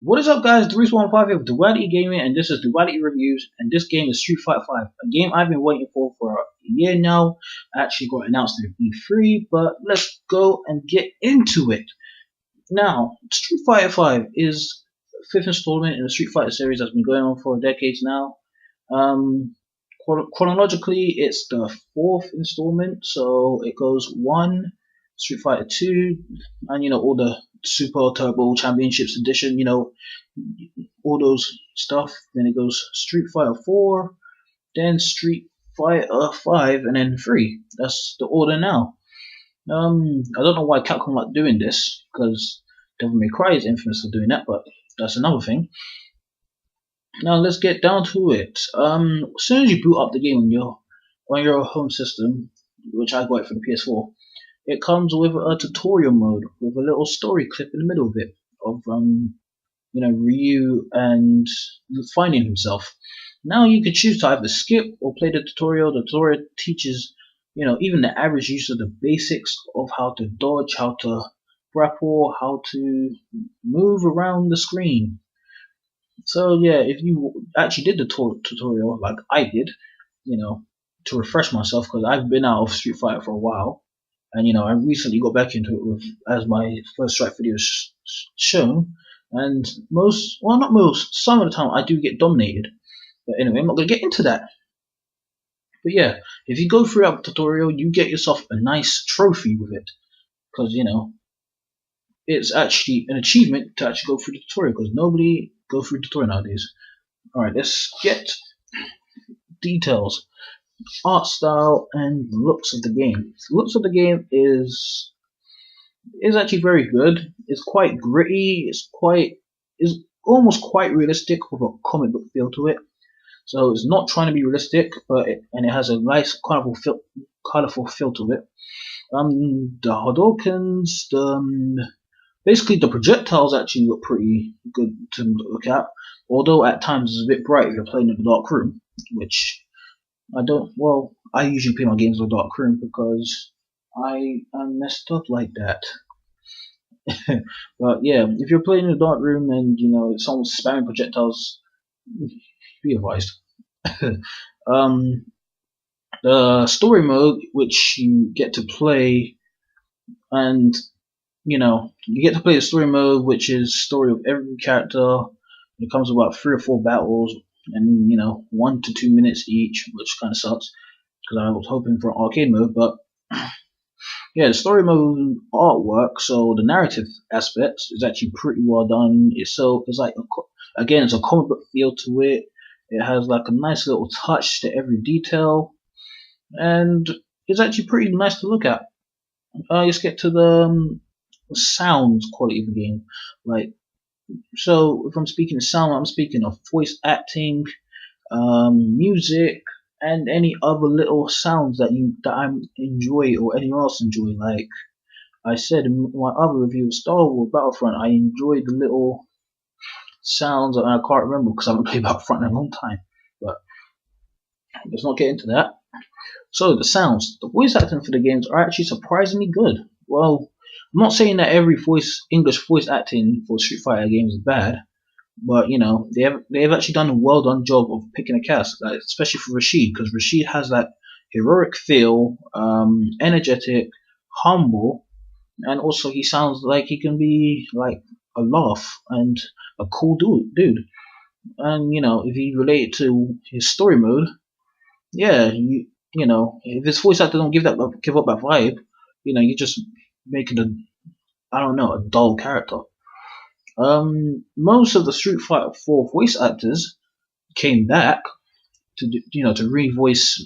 What is up, guys? 315 here with Duality Gaming, and this is Duality Reviews. And this game is Street Fighter 5, a game I've been waiting for a year now. Actually got announced at E3, but let's go and get into it. Now, Street Fighter 5 is the fifth installment in the Street Fighter series that's been going on for decades now. Um, Chronologically, it's the fourth installment, so it goes 1, Street Fighter 2, and all the Super Turbo Championships edition, all those stuff. Then it goes Street Fighter 4, then Street Fighter 5, and then 3. That's the order now. I don't know why Capcom like doing this, because Devil May Cry is infamous for doing that, but that's another thing. Now let's get down to it. As soon as you boot up the game on your home system, which I got it for the PS4, it comes with a tutorial mode with a little story clip in the middle of it of Ryu and finding himself. Now you could choose to either skip or play the tutorial. The tutorial teaches even the average use of the basics of how to dodge, how to grapple, how to move around the screen. So yeah, if you actually did the tutorial like I did, to refresh myself, because I've been out of Street Fighter for a while, and I recently got back into it with as my first strike video shown, and not most, some of the time I do get dominated. But anyway, I'm not gonna get into that. But yeah, if you go through the tutorial, you get yourself a nice trophy with it, because it's actually an achievement to actually go through the tutorial, because nobody go through the tutorial nowadays. Alright, let's get details. Art style and looks of the game. The looks of the game is actually very good. It's quite gritty. It's almost quite realistic with a comic book feel to it. So it's not trying to be realistic, and it has a nice colorful feel to it. The Hadokens, basically the projectiles actually look pretty good to look at, although at times it's a bit bright if you're playing in a dark room, which I usually play my games in a dark room because I am messed up like that. But yeah, if you're playing in a dark room and someone's spamming projectiles, be advised. The story mode, which you get to play, and you get to play the story mode, which is story of every character. It comes with about 3 or 4 battles, and 1 to 2 minutes each, which kind of sucks because I was hoping for an arcade mode. But yeah, the story mode artwork, so the narrative aspect is actually pretty well done. It's like it's a comic book feel to it. It has like a nice little touch to every detail, and it's actually pretty nice to look at. Let's get to the sound quality of the game. So if I'm speaking of sound, I'm speaking of voice acting, music, and any other little sounds that I enjoy or anyone else enjoy. Like I said in my other review of Star Wars Battlefront, I enjoyed the little sounds, and I can't remember because I haven't played Battlefront in a long time. But let's not get into that. So the sounds, the voice acting for the games are actually surprisingly good. Well, I'm not saying that every English voice acting for Street Fighter games is bad, but they've actually done a well done job of picking a cast, especially for Rashid, because Rashid has that heroic feel, energetic, humble, and also he sounds like he can be like a laugh and a cool dude. And if you relate it to his story mode, yeah, if his voice actor don't give up that vibe, you're just making a dull character. Most of the Street Fighter 4 voice actors came back to revoice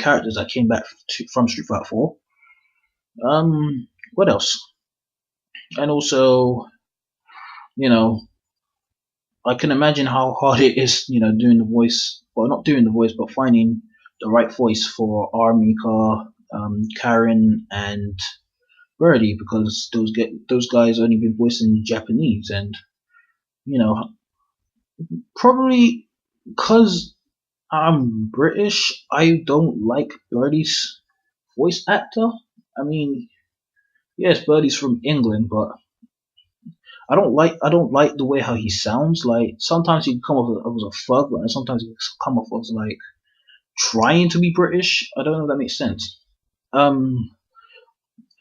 characters that came back from Street Fighter 4. What else? And also, I can imagine how hard it is, doing the voice. Well, not doing the voice, but finding the right voice for Armika, Karen, and Birdie, because those guys only been voicing Japanese, and probably because I'm British, I don't like Birdie's voice actor. I mean, yes, Birdie's from England, but I don't like the way how he sounds. Like sometimes he come off as a thug, and sometimes he come off as like trying to be British. I don't know if that makes sense. Um.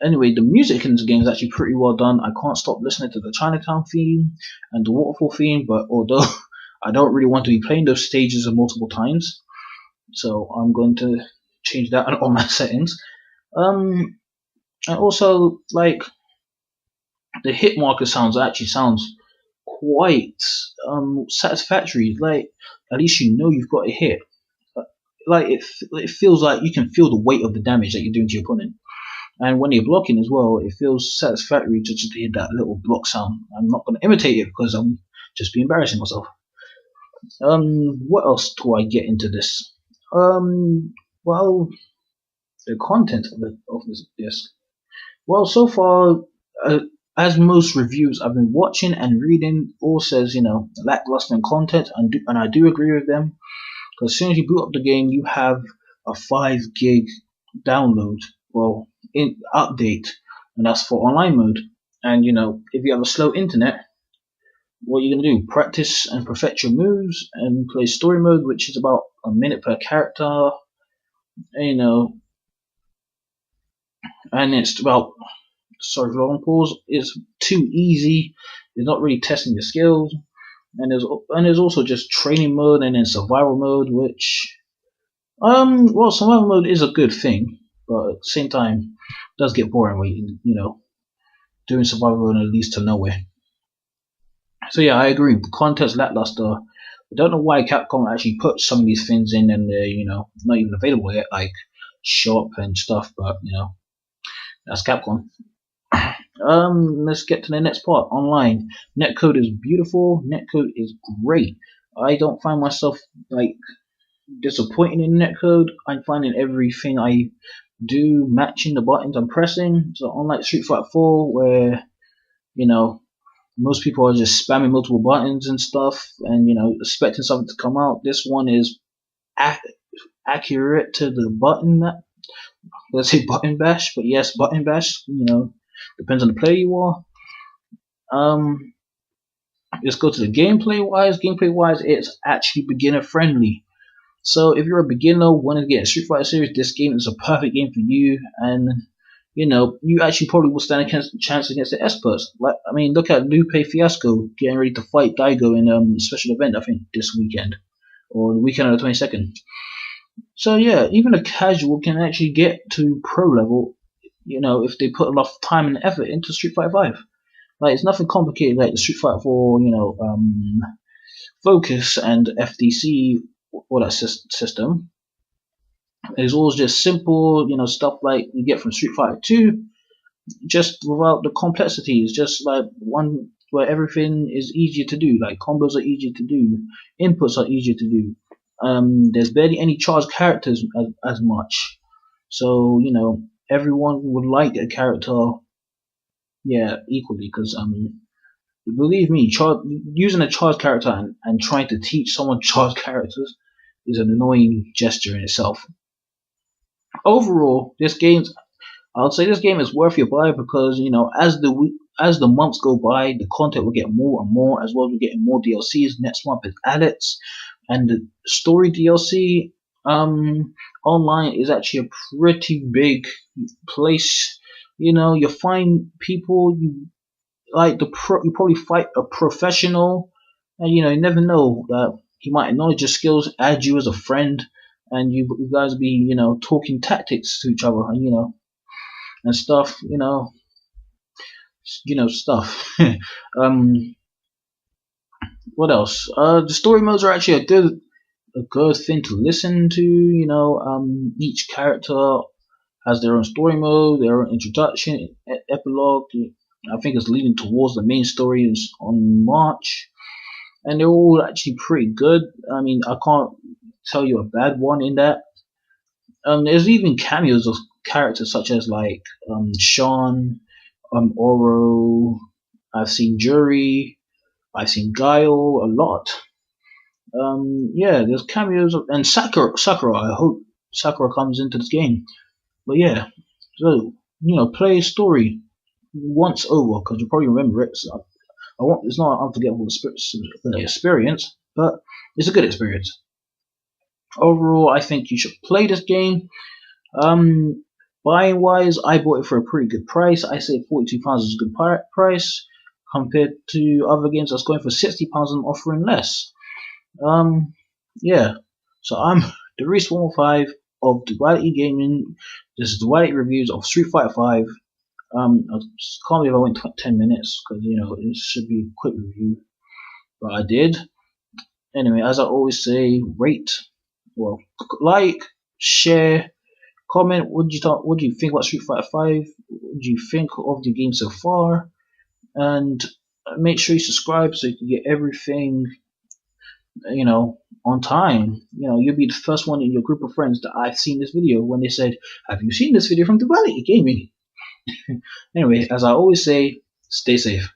Anyway, the music in this game is actually pretty well done. I can't stop listening to the Chinatown theme and the waterfall theme, but although I don't really want to be playing those stages multiple times, so I'm going to change that on my settings. Um, and also like the hit marker sounds actually sounds quite satisfactory. Like at least you know you've got a hit. Like it feels like you can feel the weight of the damage that you're doing to your opponent. And when you're blocking as well, it feels satisfactory to just hear that little block sound. I'm not going to imitate it because I'm just be embarrassing myself. What else do I get into this? Well, the content of this disc. Well, so far, uh, as most reviews I've been watching and reading, all says lackluster in content, and I do agree with them. Because as soon as you boot up the game, you have a 5 gig download, well, in update, and that's for online mode. And if you have a slow internet, what are you gonna do? Practice and perfect your moves and play story mode, which is about a minute per character. You know, and it's about sorry for long pause. It's too easy. It's not really testing your skills. And there's also just training mode and then survival mode, which well, survival mode is a good thing, but at the same time, it does get boring when doing survival mode and it leads to nowhere. So yeah, I agree. The content's lackluster. I don't know why Capcom actually put some of these things in and they're not even available yet, like shop and stuff. But that's Capcom. Let's get to the next part. Online netcode is beautiful. Netcode is great. I don't find myself like disappointed in netcode. I'm finding everything I do matching the buttons I'm pressing. So unlike Street Fighter 4, where you know most people are just spamming multiple buttons and stuff, and expecting something to come out, this one is ac- accurate to the button. Let's say button bash, but yes, button bash. Depends on the player you are. Um, let's go to the gameplay wise. Gameplay wise, it's actually beginner friendly. So if you're a beginner wanting to get a Street Fighter series, this game is a perfect game for you, and you actually probably will stand a chance against the experts. Like I mean, look at Lupe Fiasco getting ready to fight Daigo in special event. I think this weekend or the weekend of the 22nd. So yeah, even a casual can actually get to pro level. If they put enough time and effort into Street Fighter 5. Like it's nothing complicated like the Street Fighter 4. Focus and FDC or that system. It's all just simple, stuff like you get from Street Fighter 2, just without the complexity. It's just like one where everything is easier to do. Like combos are easier to do, inputs are easier to do. There's barely any charged characters as much, so everyone would like a character, yeah, equally. Because believe me, using a charged character and trying to teach someone charged characters is an annoying gesture in itself. Overall, I would say this game is worth your buy because as the months go by, the content will get more and more, as well as we're getting more DLCs. Next month is Alex, and the story DLC online is actually a pretty big place. You find people you like you probably fight a professional, and you never know that he might acknowledge your skills, add you as a friend, and you guys be talking tactics to each other, and stuff, stuff. um, what else? The story modes are actually a good thing to listen to. Each character has their own story mode, their own introduction, epilogue. I think it's leading towards the main story is on March, and they're all actually pretty good. I mean, I can't tell you a bad one in that. There's even cameos of characters such as like Sean, Oro. I've seen Jury. I've seen Guile a lot. Yeah, there's cameos and Sakura. Sakura. I hope Sakura comes into this game. But yeah, so play a story once over because you probably remember it. So It's not an unforgettable experience, but it's a good experience. Overall, I think you should play this game. Buying wise, I bought it for a pretty good price. I say £42 is a good price compared to other games that's going for £60 and offering less. Yeah. So I'm the Reese 105 of Duality Gaming. This is Duality reviews of Street Fighter 5. I can't believe I went 10 minutes because it should be a quick review, but I did. Anyway, as I always say, rate, well, like, share, comment. What do you think about Street Fighter 5? What do you think of the game so far? And make sure you subscribe so you can get everything on time. You'll be the first one in your group of friends that I've seen this video when they said, "Have you seen this video from Duality Gaming?" Anyway, as I always say, stay safe.